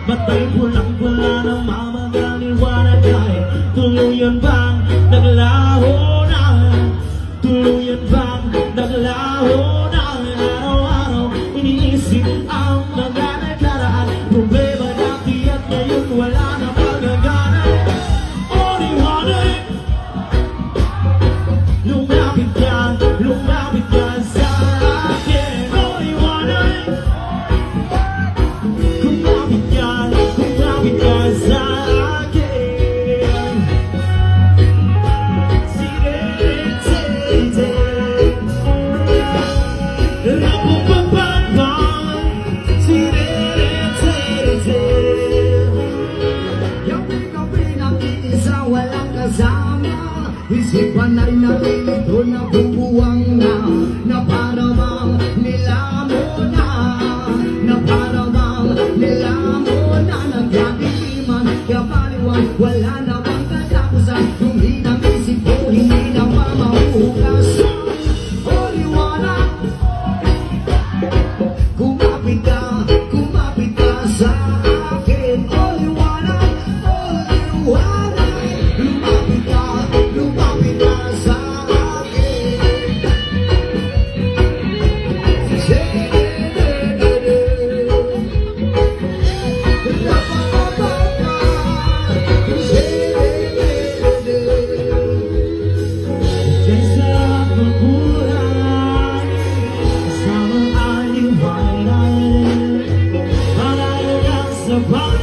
Matay pulang-pula ng mamagaliwanag ay tuluyan bang naglaho na? Tuluyan bang naglaho na? Araw-araw iniisip ang mga nakaraan. Problema dati at ngayon wala na magagana. O liwanag, lumapit ka sa akin. O liwanag, kumapit ka sa akin. Sirete, rapapapapam, sirete. Yung ikaw pinag-iisa walang kasama, isipan ay nalilito na bubuwang na para bang nilamon na, na para bang nilamon na, nagkakitiman, kapaliwan, wala na bang katapusan, yung hinang isip ko hindi na mamahugas. O liwanag, kumapit ka sa akin. O liwanag, lumapit ka sa akin. Kaysa magbuhay, kasamang aliwanag, malayo lang sa bayan.